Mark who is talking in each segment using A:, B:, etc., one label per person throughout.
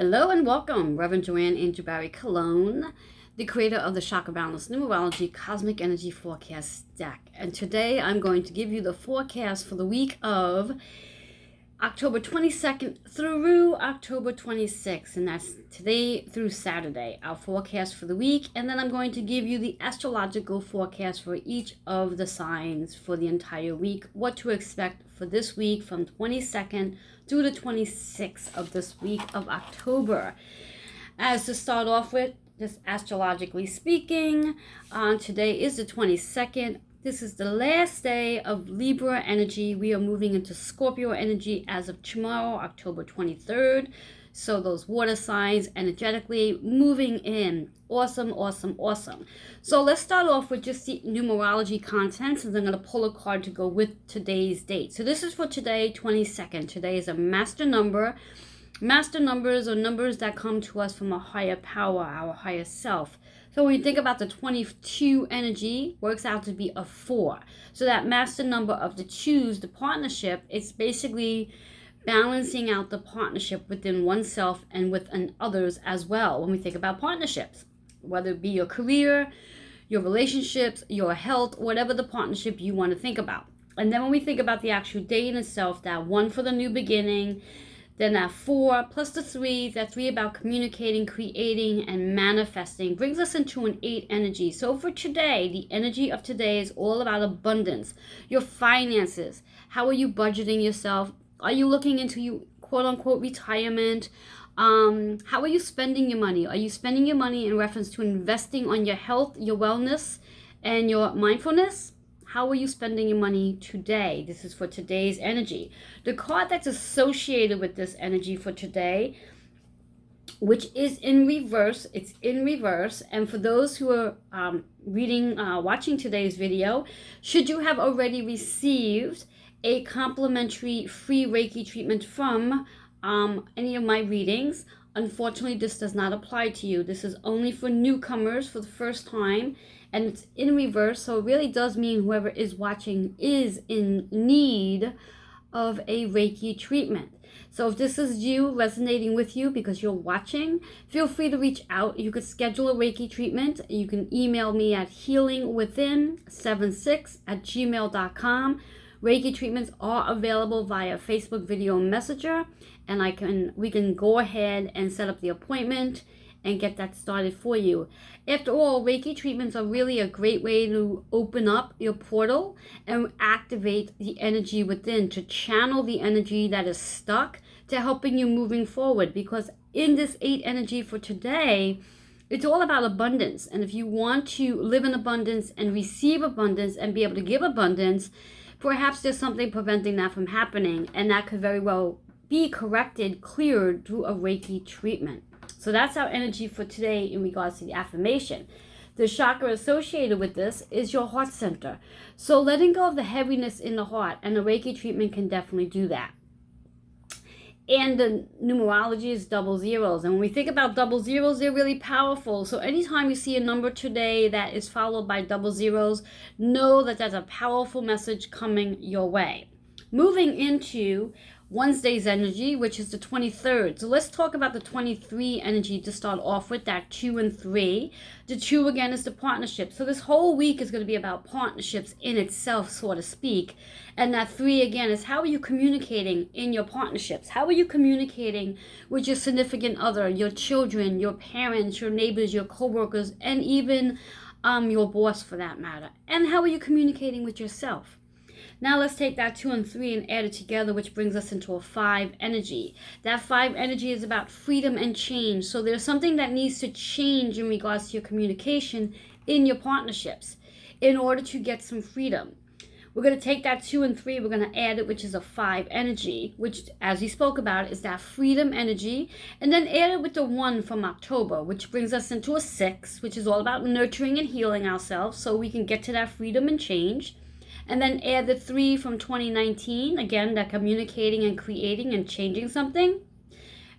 A: Hello and welcome, Reverend Joanne Angel Barry Cologne, the creator of the Chakra Balance Numerology Cosmic Energy Forecast deck. And today I'm going to give you the forecast for the week of October 22nd through October 26th. And that's today through Saturday, our forecast for the week. And then I'm going to give you the astrological forecast for each of the signs for the entire week, what to expect for this week from 22nd through the 26th of this week of October. As to start off with, just astrologically speaking, today is the 22nd. This is the last day of Libra energy. We are moving into Scorpio energy as of tomorrow, October 23rd. So those water signs energetically moving in. Awesome, awesome, awesome. So let's start off with just the numerology contents, and I'm going to pull a card to go with today's date. So this is for today, 22nd. Today is a master number. Master numbers are numbers that come to us from a higher power, our higher self. So when you think about the 22 energy, works out to be a 4. So that master number of the choose, the partnership, it's basically balancing out the partnership within oneself and within others as well. When we think about partnerships, whether it be your career, your relationships, your health, whatever the partnership you want to think about. And then when we think about the actual day in itself, that 1 for the new beginning, then that 4 plus the 3, that 3 about communicating, creating, and manifesting, brings us into an 8 energy. So for today, the energy of today is all about abundance, your finances. How are you budgeting yourself? Are you looking into you quote unquote retirement? How are you spending your money? Are you spending your money in reference to investing on your health, your wellness, and your mindfulness? How are you spending your money today? This is for today's energy. The card that's associated with this energy for today, which is in reverse, it's in reverse. And for those who are watching today's video, should you have already received a complimentary free Reiki treatment from any of my readings, unfortunately, this does not apply to you. This is only for newcomers for the first time, and it's in reverse, so it really does mean whoever is watching is in need of a Reiki treatment. So if this is you, resonating with you because you're watching, feel free to reach out. You could schedule a Reiki treatment. You can email me at healingwithin76@gmail.com. Reiki treatments are available via Facebook video messenger, and we can go ahead and set up the appointment and get that started for you. After all, Reiki treatments are really a great way to open up your portal and activate the energy within, to channel the energy that is stuck, to helping you moving forward. Because in this 8 energy for today, it's all about abundance. And if you want to live in abundance and receive abundance and be able to give abundance, perhaps there's something preventing that from happening, and that could very well be corrected, cleared through a Reiki treatment. So that's our energy for today in regards to the affirmation. The chakra associated with this is your heart center. So letting go of the heaviness in the heart, and the Reiki treatment can definitely do that. And the numerology is double zeros. And when we think about double zeros, they're really powerful. So anytime you see a number today that is followed by double zeros, know that there's a powerful message coming your way. Moving into Wednesday's energy, which is the 23rd. So let's talk about the 23 energy to start off with, that 2 and 3. The 2 again is the partnership. So this whole week is going to be about partnerships in itself, so to speak. And that 3 again is how are you communicating in your partnerships? How are you communicating with your significant other, your children, your parents, your neighbors, your co-workers, and even your boss for that matter? And how are you communicating with yourself? Now let's take that 2 and 3 and add it together, which brings us into a 5 energy. That 5 energy is about freedom and change. So there's something that needs to change in regards to your communication in your partnerships in order to get some freedom. We're going to take that 2 and 3, we're going to add it, which is a 5 energy, which, as we spoke about, is that freedom energy. And then add it with the 1 from October, which brings us into a 6, which is all about nurturing and healing ourselves so we can get to that freedom and change. And then add the 3 from 2019, again, that communicating and creating and changing something.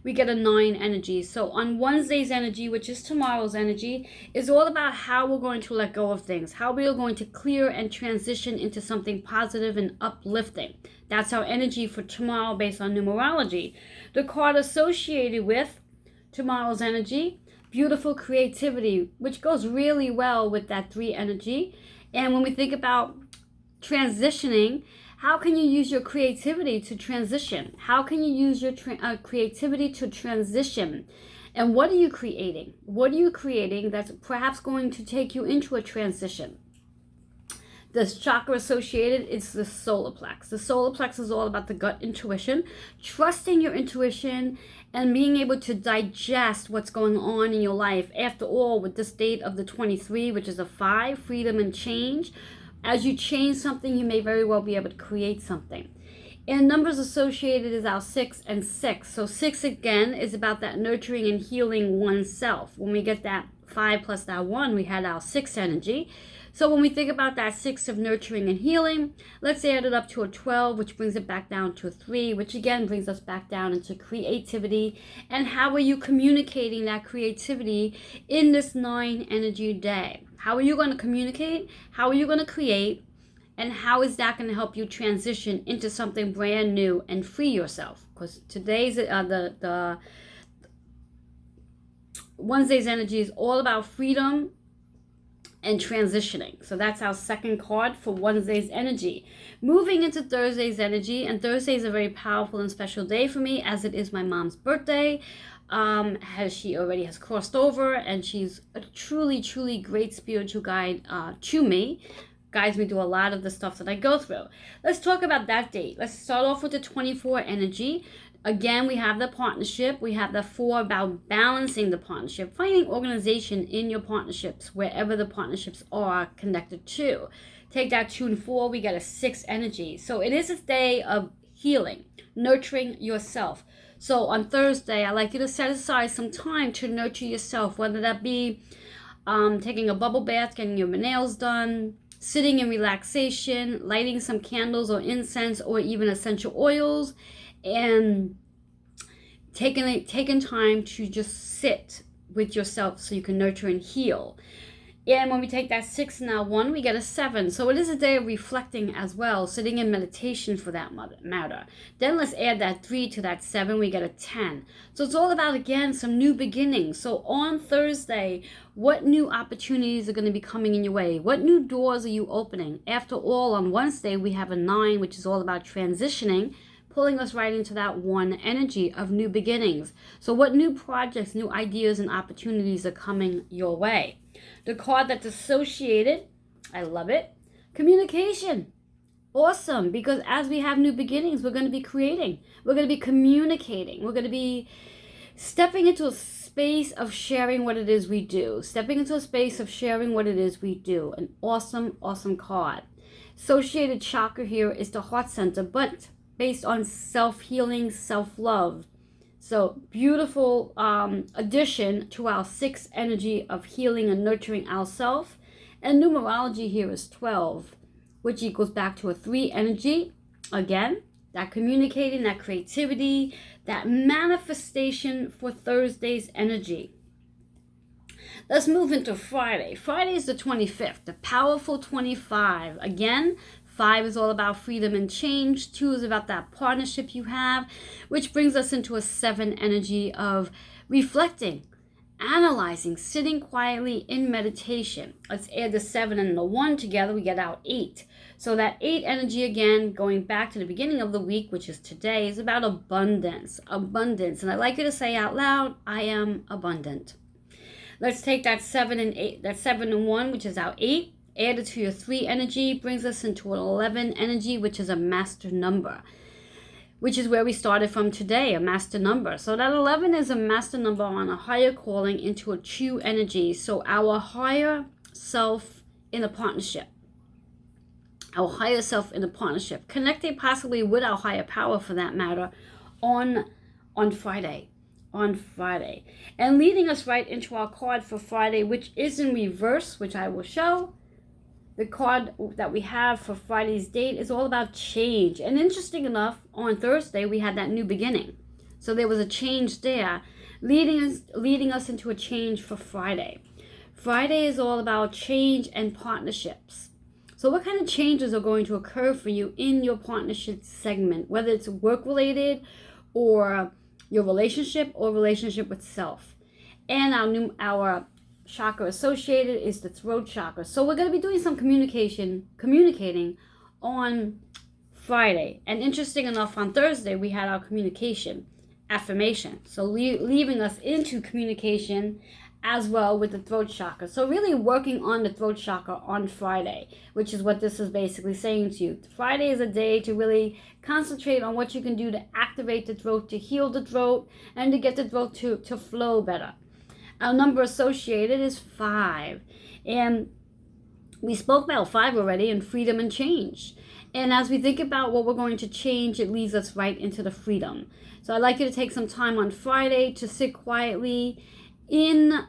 A: We get a 9 energy. So on Wednesday's energy, which is tomorrow's energy, is all about how we're going to let go of things, how we are going to clear and transition into something positive and uplifting. That's our energy for tomorrow based on numerology. The card associated with tomorrow's energy, beautiful creativity, which goes really well with that 3 energy. And when we think about transitioning, how can you use your creativity to transition? How can you use your creativity to transition? And what are you creating? What are you creating that's perhaps going to take you into a transition? The chakra associated is the solar plex. The solar plex is all about the gut intuition, trusting your intuition and being able to digest what's going on in your life. After all, with this date of the 23, which is a 5, freedom and change, as you change something, you may very well be able to create something. And numbers associated is our 6 and 6. So 6 again is about that nurturing and healing oneself. When we get that 5 plus that 1, we had our 6 energy. So when we think about that 6 of nurturing and healing, let's add it up to a 12, which brings it back down to a 3, which again brings us back down into creativity. And how are you communicating that creativity in this 9 energy day? How are you going to communicate? How are you going to create? And how is that going to help you transition into something brand new and free yourself? Because today's the Wednesday's energy is all about freedom and transitioning. So that's our second card for Wednesday's energy. Moving into Thursday's energy, and Thursday is a very powerful and special day for me, as it is my mom's birthday. As she already has crossed over, and she's a truly, truly great spiritual guide to me. Guides me through a lot of the stuff that I go through. Let's talk about that date. Let's start off with the 24 energy. Again, we have the partnership. We have the 4 about balancing the partnership, finding organization in your partnerships, wherever the partnerships are connected to. Take that 2 and 4, we get a 6 energy. So it is a day of healing, nurturing yourself. So on Thursday, I like you to set aside some time to nurture yourself, whether that be taking a bubble bath, getting your nails done, sitting in relaxation, lighting some candles or incense or even essential oils, and taking time to just sit with yourself so you can nurture and heal. And when we take that 6 and that 1, we get a 7. So it is a day of reflecting as well, sitting in meditation for that matter. Then let's add that 3 to that 7, we get a 10. So it's all about, again, some new beginnings. So on Thursday, what new opportunities are going to be coming in your way? What new doors are you opening? After all, on Wednesday, we have a 9, which is all about transitioning, pulling us right into that 1 energy of new beginnings. So what new projects, new ideas, and opportunities are coming your way? The card that's associated, I love it, communication. Awesome, because as we have new beginnings, we're going to be creating. We're going to be communicating. We're going to be stepping into a space of sharing what it is we do. Stepping into a space of sharing what it is we do. An awesome, awesome card. Associated chakra here is the heart center, but based on self-healing, self-love. So beautiful addition to our 6 energy of healing and nurturing ourselves. And numerology here is 12, which equals back to a 3 energy. Again, that communicating, that creativity, that manifestation for Thursday's energy. Let's move into Friday. Friday is the 25th, the powerful 25. Again, 5 is all about freedom and change. 2 is about that partnership you have, which brings us into a 7 energy of reflecting, analyzing, sitting quietly in meditation. Let's add the 7 and the 1 together, we get out 8. So that 8 energy, again, going back to the beginning of the week, which is today, is about abundance. Abundance. And I'd like you to say out loud, I am abundant. Let's take that 7 and 8, that 7 and 1, which is our 8. Add it to your 3 energy, brings us into an 11 energy, which is a master number, which is where we started from today, a master number. So that 11 is a master number on a higher calling into a true energy. So our higher self in a partnership. Our higher self in a partnership. Connecting possibly with our higher power for that matter on Friday. On Friday. And leading us right into our card for Friday, which is in reverse, which I will show. The card that we have for Friday's date is all about change. And interesting enough, on Thursday, we had that new beginning. So there was a change there, leading us into a change for Friday. Friday is all about change and partnerships. So what kind of changes are going to occur for you in your partnership segment, whether it's work-related or your relationship or relationship with self. And our chakra associated is the throat chakra. So we're going to be doing some communicating on Friday. And interesting enough, on Thursday, we had our communication affirmation. So leaving us into communication as well with the throat chakra. So really working on the throat chakra on Friday, which is what this is basically saying to you. Friday is a day to really concentrate on what you can do to activate the throat, to heal the throat, and to get the throat to flow better. Our number associated is 5. And we spoke about 5 already, and freedom and change. And as we think about what we're going to change, it leads us right into the freedom. So I'd like you to take some time on Friday to sit quietly in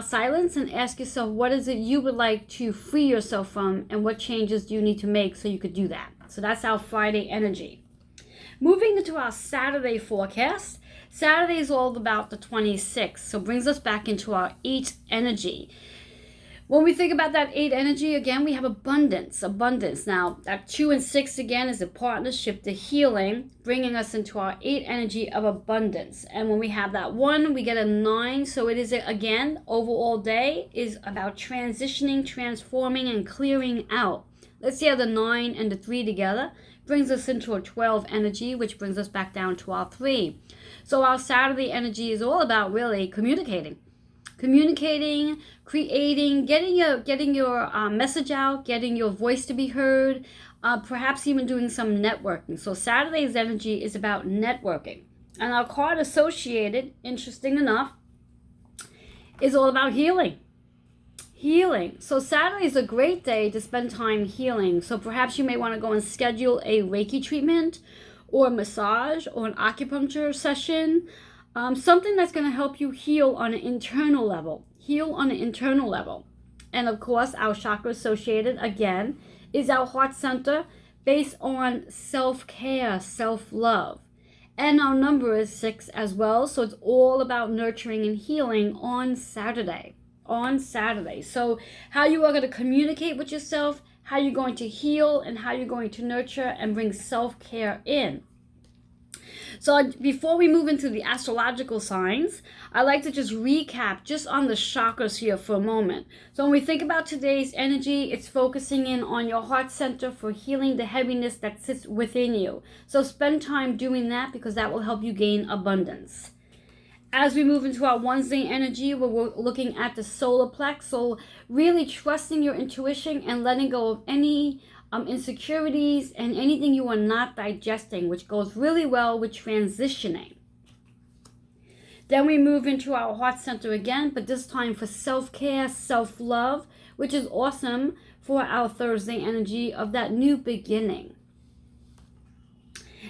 A: silence and ask yourself, what is it you would like to free yourself from, and what changes do you need to make so you could do that? So that's our Friday energy. Moving into our Saturday forecast. Saturday is all about the 26th, so brings us back into our 8 energy. When we think about that 8 energy, again, we have abundance. Now, that 2 and 6, again, is a partnership, the healing, bringing us into our 8 energy of abundance. And when we have that 1, we get a 9. So it is, again, overall day is about transitioning, transforming, and clearing out. Let's see how the 9 and the 3 together brings us into a 12 energy, which brings us back down to our 3. So our Saturday energy is all about really communicating, creating, getting your message out, getting your voice to be heard, perhaps even doing some networking. So Saturday's energy is about networking. And our card associated, interesting enough, is all about healing. So Saturday is a great day to spend time healing. So perhaps you may want to go and schedule a Reiki treatment or a massage or an acupuncture session. Something that's going to help you heal on an internal level. And of course, our chakra associated, again, is our heart center based on self-care, self-love. And our number is 6 as well. So it's all about nurturing and healing on Saturday. So how you are going to communicate with yourself, how you're going to heal, and how you're going to nurture and bring self-care in. So before we move into the astrological signs, I'd like to just recap just on the chakras here for a moment. So when we think about today's energy, it's focusing in on your heart center for healing the heaviness that sits within you. So spend time doing that, because that will help you gain abundance. As we move into our Wednesday energy, we're looking at the solar plex. So really trusting your intuition and letting go of any insecurities and anything you are not digesting, which goes really well with transitioning. Then we move into our heart center again, but this time for self-care, self-love, which is awesome for our Thursday energy of that new beginning.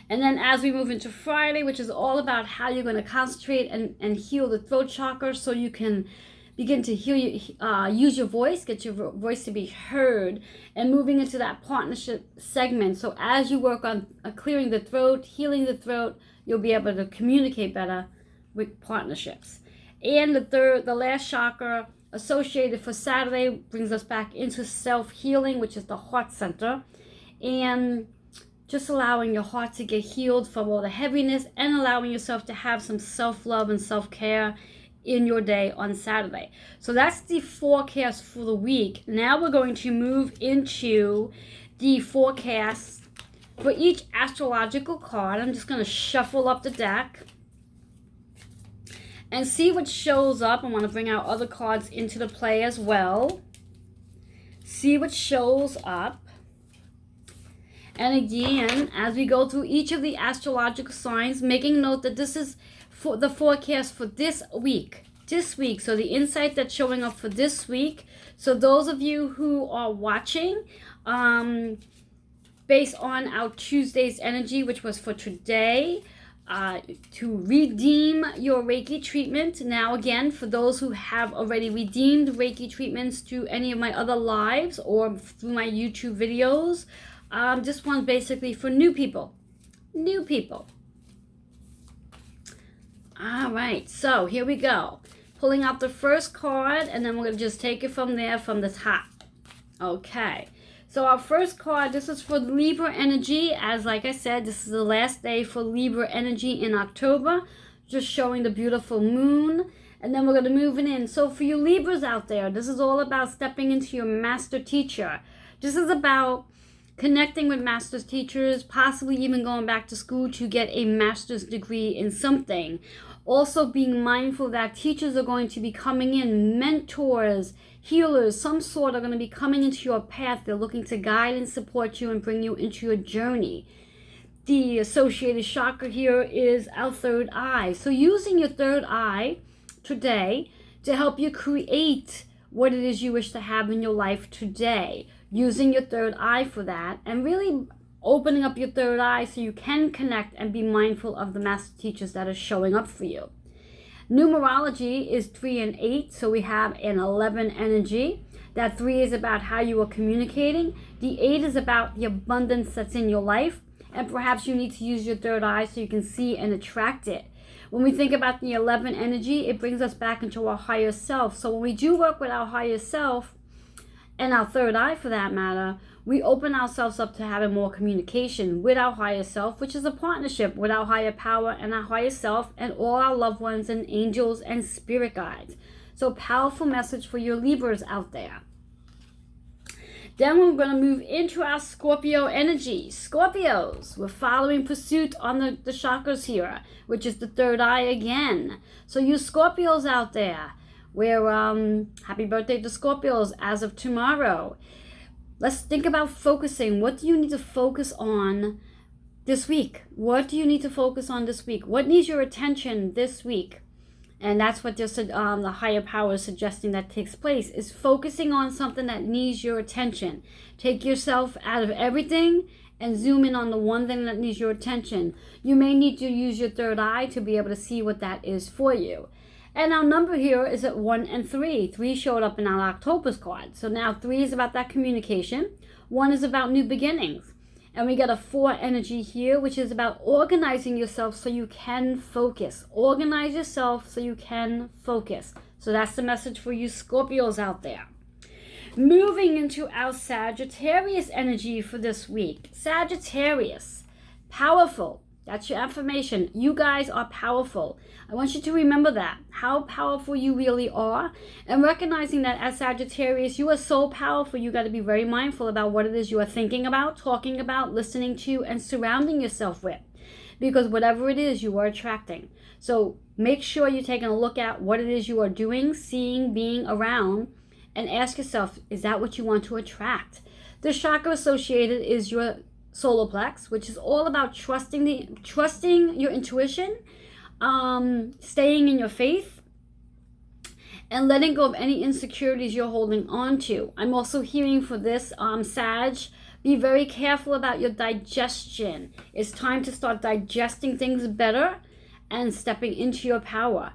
A: And then as we move into Friday, which is all about how you're going to concentrate and heal the throat chakra so you can begin to use your voice, get your voice to be heard, and moving into that partnership segment. So as you work on clearing the throat, healing the throat, you'll be able to communicate better with partnerships. And the last chakra associated for Saturday brings us back into self-healing, which is the heart center. And just allowing your heart to get healed from all the heaviness and allowing yourself to have some self-love and self-care in your day on Saturday. So that's the forecast for the week. Now we're going to move into the forecast for each astrological card. I'm just going to shuffle up the deck and see what shows up. I want to bring out other cards into the play as well. See what shows up. And again, as we go through each of the astrological signs, making note that this is for the forecast for this week. So the insight that's showing up for this week. So those of you who are watching, based on our Tuesday's energy, which was for today, to redeem your Reiki treatment. Now again, for those who have already redeemed Reiki treatments through any of my other lives or through my YouTube videos, this one's basically for new people. All right, so here we go. Pulling out the first card, and then we're going to just take it from there, from the top. Okay, So our first card, this is for Libra energy. As like I said, this is the last day for Libra energy in October. Just showing the beautiful moon. And then we're going to move it in. So for you Libras out there, this is all about stepping into your master teacher. This is about connecting with master's teachers, possibly even going back to school to get a master's degree in something. Also being mindful that teachers are going to be coming in, mentors, healers, some sort are going to be coming into your path. They're looking to guide and support you and bring you into your journey. The associated chakra here is our third eye. So using your third eye today to help you create what it is you wish to have in your life today. Using your third eye for that and really opening up your third eye so you can connect and be mindful of the master teachers that are showing up for you. Numerology is 3 and 8, so we have an 11 energy. That 3 is about how you are communicating. The 8 is about the abundance that's in your life, and perhaps you need to use your third eye so you can see and attract it. When we think about the 11 energy, it brings us back into our higher self. So when we do work with our higher self, and our third eye for that matter, we open ourselves up to having more communication with our higher self, which is a partnership with our higher power and our higher self and all our loved ones and angels and spirit guides. So powerful message for your Libras out there. Then we're going to move into our Scorpio energy. Scorpios, we're following pursuit on the chakras here, which is the third eye again. So you Scorpios out there, we're happy birthday to Scorpios as of tomorrow. Let's think about focusing. What do you need to focus on this week? What do you need to focus on this week? What needs your attention this week? And that's what just the higher power is suggesting that takes place, is focusing on something that needs your attention. Take yourself out of everything and zoom in on the one thing that needs your attention. You may need to use your third eye to be able to see what that is for you. And our number here is at 1 and 3. 3 showed up in our October's card. So now 3 is about that communication. 1 is about new beginnings. And we got a 4 energy here, which is about organizing yourself so you can focus. Organize yourself so you can focus. So that's the message for you Scorpios out there. Moving into our Sagittarius energy for this week. Sagittarius, powerful. That's your affirmation. You guys are powerful. I want you to remember that, how powerful you really are, and recognizing that as Sagittarius, you are so powerful, you got to be very mindful about what it is you are thinking about, talking about, listening to, and surrounding yourself with. Because whatever it is, you are attracting. So make sure you're taking a look at what it is you are doing, seeing, being around, and ask yourself, is that what you want to attract? The chakra associated is your solar plex, which is all about trusting your intuition, staying in your faith, and letting go of any insecurities you're holding on to. I'm also hearing for this, Sag, be very careful about your digestion. It's time to start digesting things better and stepping into your power.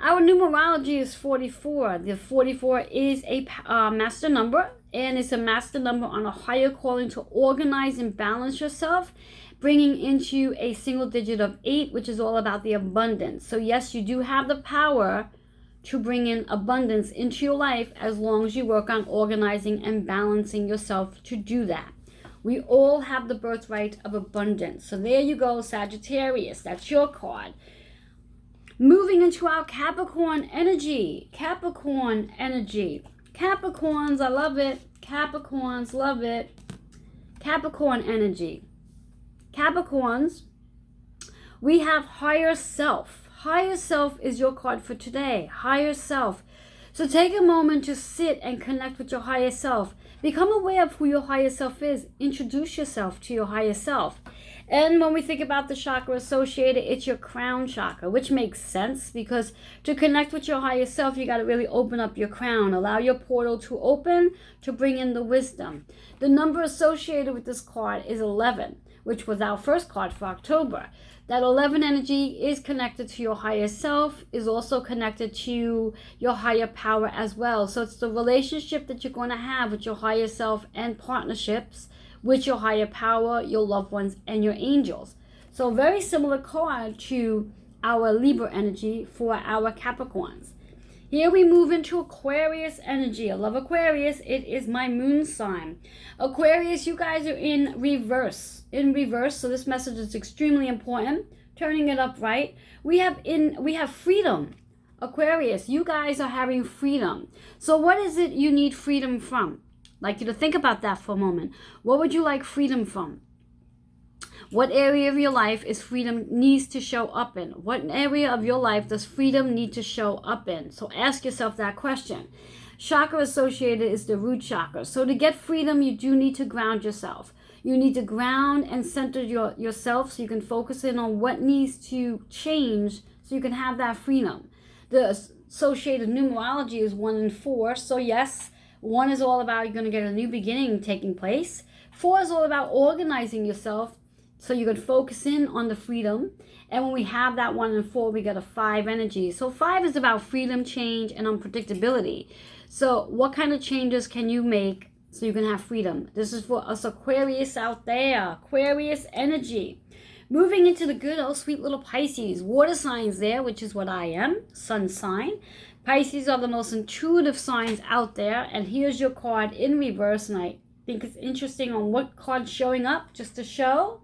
A: Our numerology is 44. The 44 is a master number, and it's a master number on a higher calling to organize and balance yourself, bringing into a single digit of 8, which is all about the abundance. So yes, you do have the power to bring in abundance into your life as long as you work on organizing and balancing yourself to do that. We all have the birthright of abundance. So there you go, Sagittarius. That's your card. Moving into our Capricorn energy. Capricorn energy. Capricorns, I love it. Capricorns, love it. Capricorn energy. Capricorns, we have higher self. Higher self is your card for today. Higher self. So take a moment to sit and connect with your higher self. Become aware of who your higher self is. Introduce yourself to your higher self. And when we think about the chakra associated, it's your crown chakra, which makes sense because to connect with your higher self, you got to really open up your crown. Allow your portal to open to bring in the wisdom. The number associated with this card is 11, which was our first card for October. That 11 energy is connected to your higher self, is also connected to your higher power as well. So it's the relationship that you're going to have with your higher self and partnerships with your higher power, your loved ones, and your angels. So very similar card to our Libra energy for our Capricorns. Here we move into Aquarius energy. I love Aquarius. It is my moon sign. Aquarius, you guys are in reverse. In reverse, so this message is extremely important. Turning it up right. We have freedom. Aquarius, you guys are having freedom. So what is it you need freedom from? I'd like you to think about that for a moment. What would you like freedom from? What area of your life is freedom needs to show up in? What area of your life does freedom need to show up in? So ask yourself that question. Chakra associated is the root chakra. So to get freedom, you do need to ground yourself. You need to ground and center yourself so you can focus in on what needs to change so you can have that freedom. The associated numerology is 1 and 4. So yes, 1 is all about you're going to get a new beginning taking place. 4 is all about organizing yourself so you can focus in on the freedom. And when we have that 1 and 4, we get a 5 energy. So 5 is about freedom, change, and unpredictability. So what kind of changes can you make so you can have freedom? This is for us Aquarius out there. Aquarius energy. Moving into the good old sweet little Pisces. Water signs there, which is what I am. Sun sign. Pisces are the most intuitive signs out there. And here's your card in reverse. And I think it's interesting on what card's showing up just to show.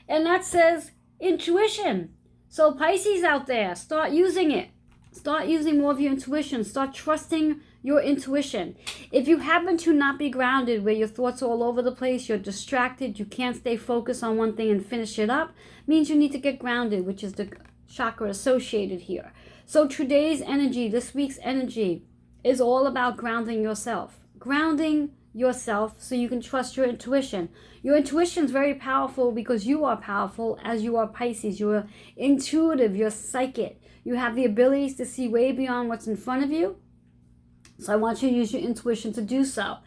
A: And that says intuition. So Pisces out there, start using it. Start using more of your intuition. Start trusting your intuition. If you happen to not be grounded, where your thoughts are all over the place, you're distracted, you can't stay focused on one thing and finish it up, means you need to get grounded, which is the chakra associated here. So today's energy, this week's energy, is all about grounding yourself. Grounding yourself so you can trust your intuition. Your intuition is very powerful because you are powerful as you are Pisces. You are intuitive, you're psychic. You have the abilities to see way beyond what's in front of you. So I want you to use your intuition to do so.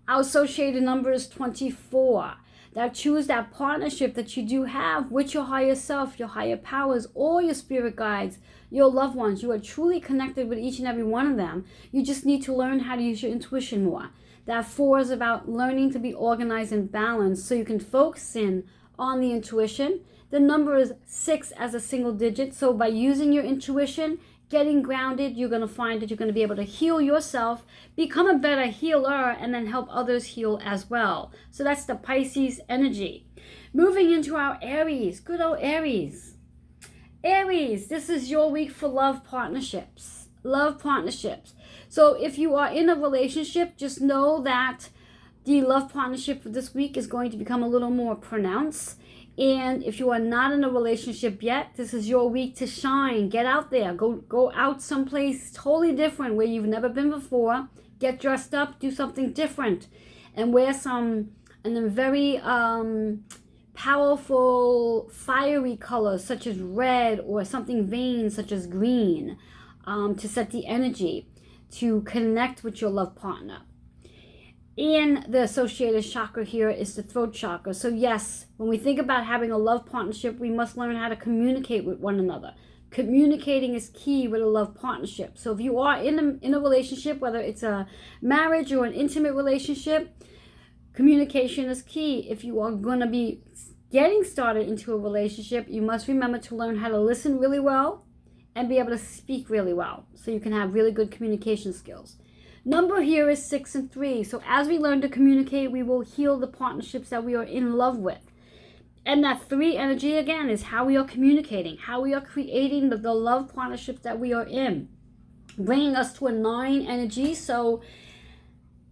A: Our associated number is 24. That choose that partnership that you do have with your higher self, your higher powers, or your spirit guides, your loved ones. You are truly connected with each and every one of them. You just need to learn how to use your intuition more. That 4 is about learning to be organized and balanced so you can focus in on the intuition. The number is 6 as a single digit. So by using your intuition, getting grounded, you're going to find that you're going to be able to heal yourself, become a better healer, and then help others heal as well. So that's the Pisces energy. Moving into our Aries, good old Aries. Aries, this is your week for love partnerships. Love partnerships. So if you are in a relationship, just know that the love partnership for this week is going to become a little more pronounced. And if you are not in a relationship yet, this is your week to shine. Get out there. Go out someplace totally different where you've never been before. Get dressed up. Do something different. And wear some very powerful, fiery colors such as red or something vain such as green to set the energy to connect with your love partner. And the associated chakra here is the throat chakra. So yes, when we think about having a love partnership, we must learn how to communicate with one another. Communicating is key with a love partnership. So if you are in a relationship, whether it's a marriage or an intimate relationship, communication is key. If you are going to be getting started into a relationship, you must remember to learn how to listen really well and be able to speak really well so you can have really good communication skills. Number here is 6 and 3. So as we learn to communicate, we will heal the partnerships that we are in love with. And that 3 energy, again, is how we are communicating, how we are creating the love partnerships that we are in. Bringing us to a 9 energy. So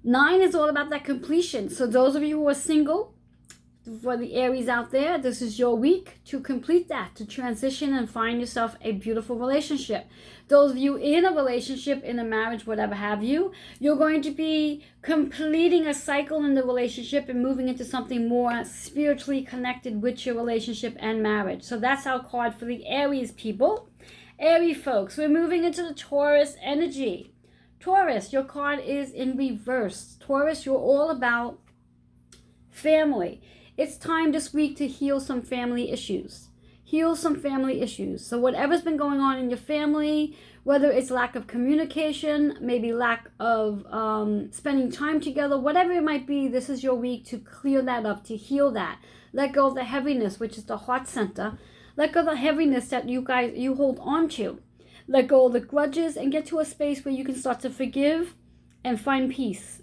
A: 9 is all about that completion. So those of you who are single, for the Aries out there, this is your week to complete that, to transition and find yourself a beautiful relationship. Those of you in a relationship, in a marriage, whatever have you, you're going to be completing a cycle in the relationship and moving into something more spiritually connected with your relationship and marriage. So that's our card for the Aries people. Aries folks, we're moving into the Taurus energy. Taurus, your card is in reverse. Taurus, you're all about family. It's time this week to heal some family issues. Heal some family issues. So whatever's been going on in your family, whether it's lack of communication, maybe lack of spending time together, whatever it might be, this is your week to clear that up, to heal that. Let go of the heaviness, which is the heart center. Let go of the heaviness that you hold on to. Let go of the grudges and get to a space where you can start to forgive and find peace.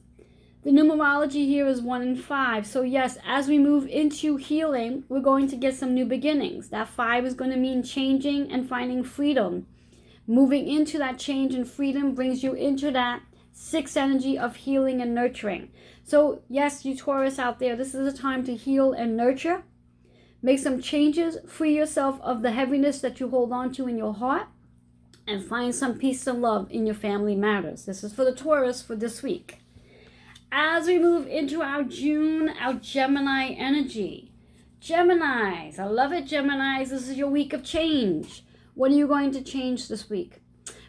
A: The numerology here is 1 and 5. So yes, as we move into healing, we're going to get some new beginnings. That 5 is going to mean changing and finding freedom. Moving into that change and freedom brings you into that 6 energy of healing and nurturing. So yes, you Taurus out there, this is a time to heal and nurture. Make some changes, free yourself of the heaviness that you hold on to in your heart, and find some peace and love in your family matters. This is for the Taurus for this week. As we move into our June, our Gemini energy. Geminis, I love it, Geminis. This is your week of change. What are you going to change this week?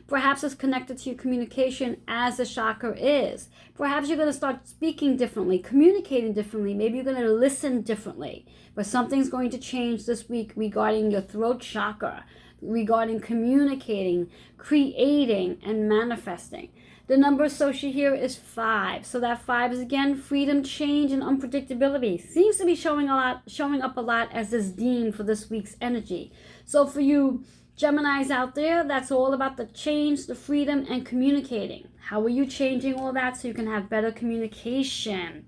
A: Perhaps it's connected to your communication as the chakra is. Perhaps you're going to start speaking differently, communicating differently. Maybe you're going to listen differently. But something's going to change this week regarding your throat chakra, regarding communicating, creating, and manifesting. The number associated here is 5. So that 5 is again freedom, change, and unpredictability. Seems to be showing up a lot as this theme for this week's energy. So for you Geminis out there, that's all about the change, the freedom, and communicating. How are you changing all that so you can have better communication?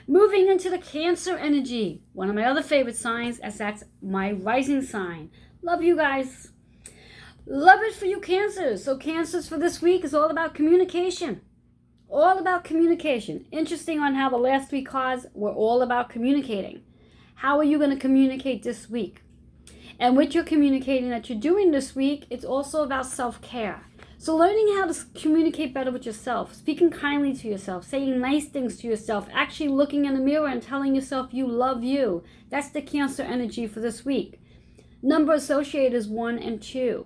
A: Moving into the Cancer energy, one of my other favorite signs, as that's my rising sign. Love you guys. Love it for you Cancers. So Cancers for this week is all about communication. All about communication. Interesting on how the last 3 cards were all about communicating. How are you going to communicate this week? And with your communicating that you're doing this week, it's also about self-care. So learning how to communicate better with yourself, speaking kindly to yourself, saying nice things to yourself, actually looking in the mirror and telling yourself you love you. That's the Cancer energy for this week. Number associated is 1 and 2.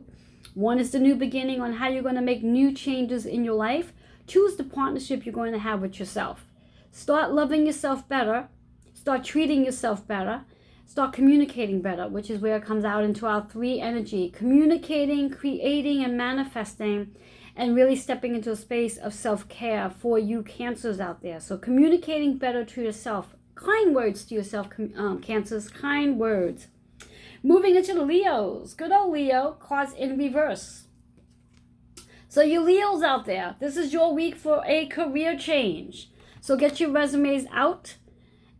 A: 1 is the new beginning on how you're going to make new changes in your life. 2 is the partnership you're going to have with yourself. Start loving yourself better. Start treating yourself better. Start communicating better, which is where it comes out into our 3 energy. Communicating, creating, and manifesting, and really stepping into a space of self-care for you Cancers out there. So communicating better to yourself. Kind words to yourself, Cancers. Kind words. Moving into the Leos. Good old Leo, cards in reverse. So you Leos out there, this is your week for a career change. So get your resumes out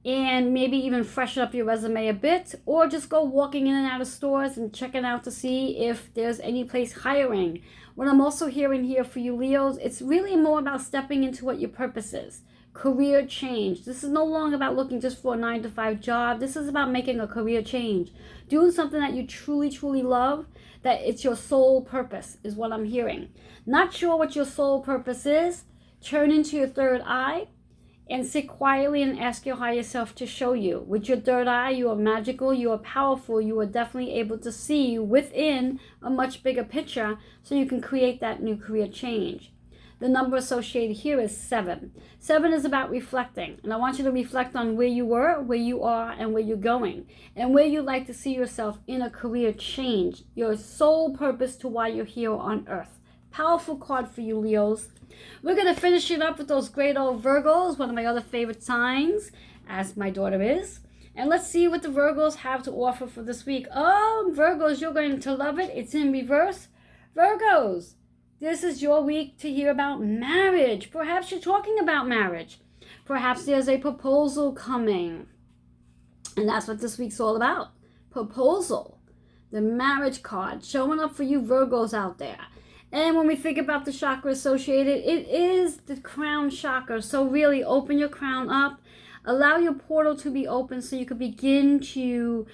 A: and maybe even freshen up your resume a bit, or just go walking in and out of stores and checking out to see if there's any place hiring. What I'm also hearing here for you Leos, it's really more about stepping into what your purpose is. Career change. This is no longer about looking just for a 9-to-5 job. This is about making a career change. Doing something that you truly, truly love, that it's your sole purpose is what I'm hearing. Not sure what your sole purpose is? Turn into your third eye and sit quietly and ask your higher self to show you. With your third eye, you are magical, you are powerful, you are definitely able to see within a much bigger picture so you can create that new career change. The number associated here is 7. 7 is about reflecting. And I want you to reflect on where you were, where you are, and where you're going. And where you'd like to see yourself in a career change. Your sole purpose to why you're here on earth. Powerful card for you, Leos. We're going to finish it up with those great old Virgos, one of my other favorite signs, as my daughter is. And let's see what the Virgos have to offer for this week. Oh, Virgos, you're going to love it. It's in reverse. Virgos. This is your week to hear about marriage. Perhaps you're talking about marriage. Perhaps there's a proposal coming. And that's what this week's all about. Proposal. The marriage card showing up for you Virgos out there. And when we think about the chakra associated, it is the crown chakra. So really open your crown up. Allow your portal to be open so you can begin to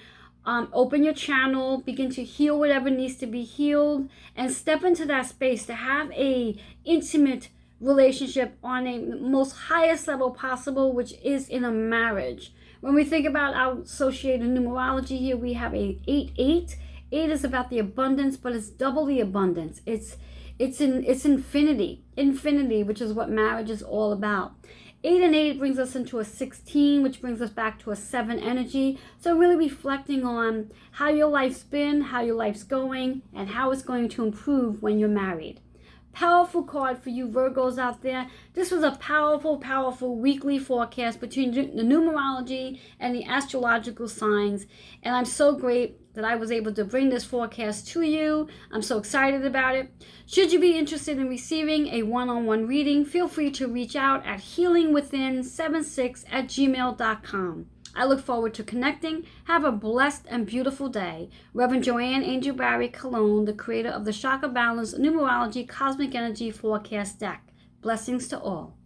A: open your channel, begin to heal whatever needs to be healed, and step into that space to have a intimate relationship on a most highest level possible, which is in a marriage. When we think about our associated numerology here, we have a 8-8. 8 is about the abundance, but it's double the abundance. It's infinity, which is what marriage is all about. 8 and 8 brings us into a 16, which brings us back to a 7 energy. So really reflecting on how your life's been, how your life's going, and how it's going to improve when you're married. Powerful card for you Virgos out there. This was a powerful, powerful weekly forecast between the numerology and the astrological signs. And I'm so that I was able to bring this forecast to you. I'm so excited about it. Should you be interested in receiving a one-on-one reading, feel free to reach out at healingwithin76@gmail.com. I look forward to connecting. Have a blessed and beautiful day. Reverend Joanne Angel Barry Cologne, the creator of the Chakra Balance Numerology Cosmic Energy Forecast Deck. Blessings to all.